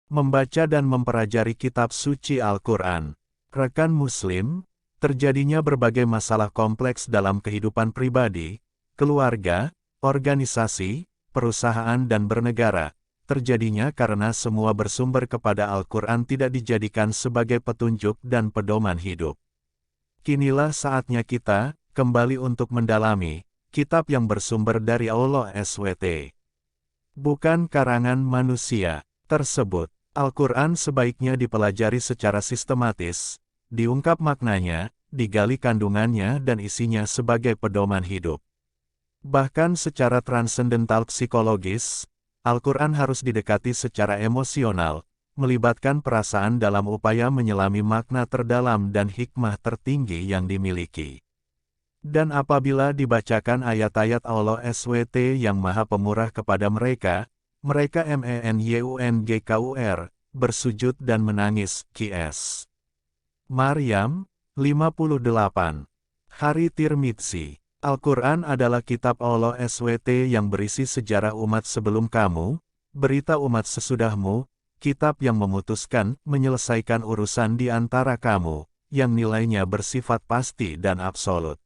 Membaca dan mempelajari kitab suci Al-Quran. Rekan Muslim, terjadinya berbagai masalah kompleks dalam kehidupan pribadi, keluarga, organisasi, perusahaan dan bernegara, terjadinya karena semua bersumber kepada Al-Quran tidak dijadikan sebagai petunjuk dan pedoman hidup. Kinilah saatnya kita, kembali untuk mendalami, kitab yang bersumber dari Allah SWT. Bukan karangan manusia, tersebut. Al-Quran sebaiknya dipelajari secara sistematis, diungkap maknanya, digali kandungannya dan isinya sebagai pedoman hidup. Bahkan secara transendental psikologis, Al-Quran harus didekati secara emosional, melibatkan perasaan dalam upaya menyelami makna terdalam dan hikmah tertinggi yang dimiliki. Dan apabila dibacakan ayat-ayat Allah SWT yang Maha Pemurah kepada mereka MENYUNGKUR, bersujud dan menangis, QS. Maryam, 58. Hari Tirmidzi. Al-Quran adalah kitab Allah SWT yang berisi sejarah umat sebelum kamu, berita umat sesudahmu, kitab yang memutuskan, menyelesaikan urusan di antara kamu, yang nilainya bersifat pasti dan absolut.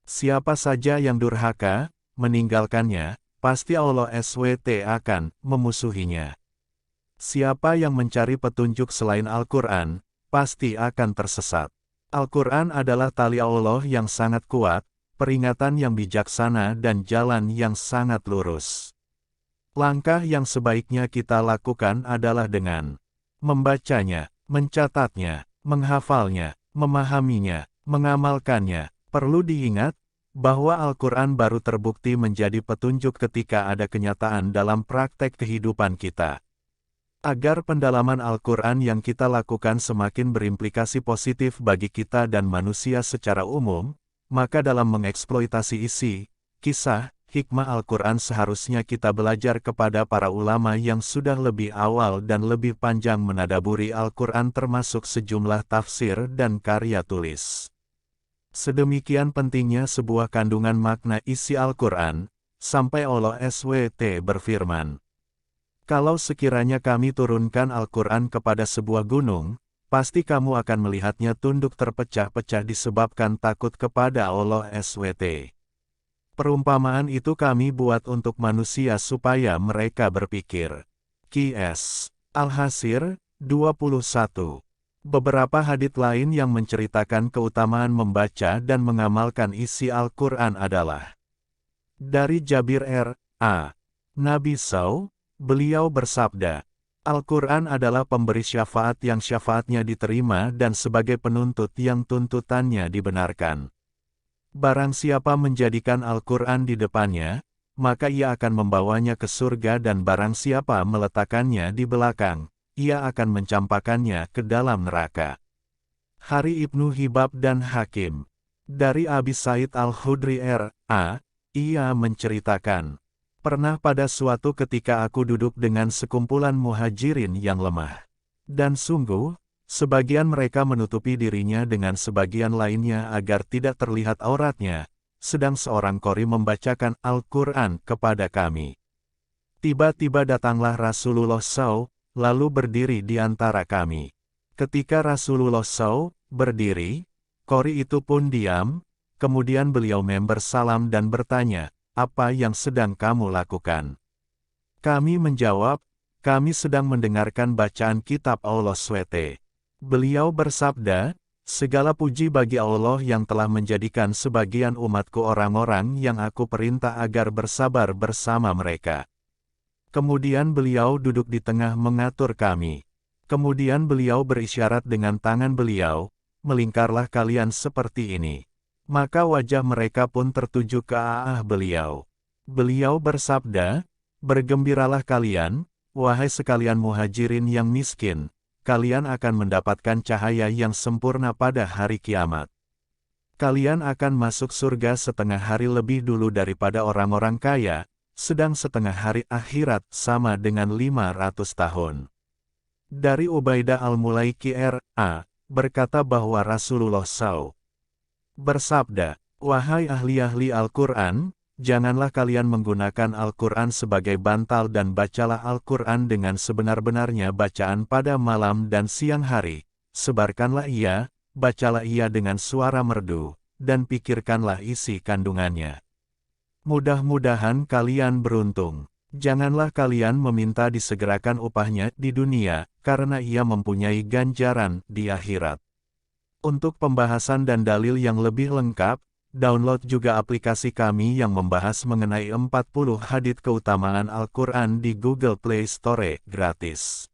Siapa saja yang durhaka, meninggalkannya, pasti Allah SWT akan memusuhinya. Siapa yang mencari petunjuk selain Al-Quran, pasti akan tersesat. Al-Quran adalah tali Allah yang sangat kuat, peringatan yang bijaksana dan jalan yang sangat lurus. Langkah yang sebaiknya kita lakukan adalah dengan membacanya, mencatatnya, menghafalnya, memahaminya, mengamalkannya. Perlu diingat, bahwa Al-Quran baru terbukti menjadi petunjuk ketika ada kenyataan dalam praktek kehidupan kita. Agar pendalaman Al-Quran yang kita lakukan semakin berimplikasi positif bagi kita dan manusia secara umum, maka dalam mengeksploitasi isi, kisah, hikmah Al-Quran seharusnya kita belajar kepada para ulama yang sudah lebih awal dan lebih panjang menadaburi Al-Quran termasuk sejumlah tafsir dan karya tulis. Sedemikian pentingnya sebuah kandungan makna isi Al-Quran, sampai Allah SWT berfirman, "Kalau sekiranya kami turunkan Al-Quran kepada sebuah gunung, pasti kamu akan melihatnya tunduk terpecah-pecah disebabkan takut kepada Allah SWT. Perumpamaan itu kami buat untuk manusia supaya mereka berpikir." QS. Al-Hasir, 21. Beberapa hadits lain yang menceritakan keutamaan membaca dan mengamalkan isi Al-Quran adalah dari Jabir R.A. Nabi SAW, beliau bersabda, Al-Quran adalah pemberi syafaat yang syafaatnya diterima dan sebagai penuntut yang tuntutannya dibenarkan. Barang siapa menjadikan Al-Quran di depannya, maka ia akan membawanya ke surga dan barang siapa meletakkannya di belakang, ia akan mencampakkannya ke dalam neraka. Hari Ibnu Hibab dan Hakim. Dari Abi Said Al-Khudri R.A., ia menceritakan, pernah pada suatu ketika aku duduk dengan sekumpulan muhajirin yang lemah. Dan sungguh, sebagian mereka menutupi dirinya dengan sebagian lainnya agar tidak terlihat auratnya, sedang seorang qori membacakan Al-Quran kepada kami. Tiba-tiba datanglah Rasulullah SAW, lalu berdiri di antara kami. Ketika Rasulullah SAW berdiri, qori itu pun diam, kemudian beliau bersalam dan bertanya, "Apa yang sedang kamu lakukan?" Kami menjawab, "Kami sedang mendengarkan bacaan kitab Allah SWT." Beliau bersabda, "Segala puji bagi Allah yang telah menjadikan sebagian umatku orang-orang yang aku perintah agar bersabar bersama mereka." Kemudian beliau duduk di tengah mengatur kami. Kemudian beliau berisyarat dengan tangan beliau, "Melingkarlah kalian seperti ini." Maka wajah mereka pun tertuju ke arah beliau. Beliau bersabda, "Bergembiralah kalian, wahai sekalian muhajirin yang miskin, kalian akan mendapatkan cahaya yang sempurna pada hari kiamat. Kalian akan masuk surga setengah hari lebih dulu daripada orang-orang kaya, sedang setengah hari akhirat sama dengan 500 tahun. Dari Ubaidah Al-Mulaiki R.A. berkata bahwa Rasulullah SAW bersabda, "Wahai ahli-ahli Al-Quran, Janganlah kalian menggunakan Al-Quran sebagai bantal dan bacalah Al-Quran dengan sebenar-benarnya bacaan pada malam dan siang hari. Sebarkanlah ia, bacalah ia dengan suara merdu, dan pikirkanlah isi kandungannya. Mudah-mudahan kalian beruntung. Janganlah kalian meminta disegerakan upahnya di dunia, karena ia mempunyai ganjaran di akhirat. Untuk pembahasan dan dalil yang lebih lengkap, download juga aplikasi kami yang membahas mengenai 40 hadits keutamaan Al-Quran di Google Play Store gratis.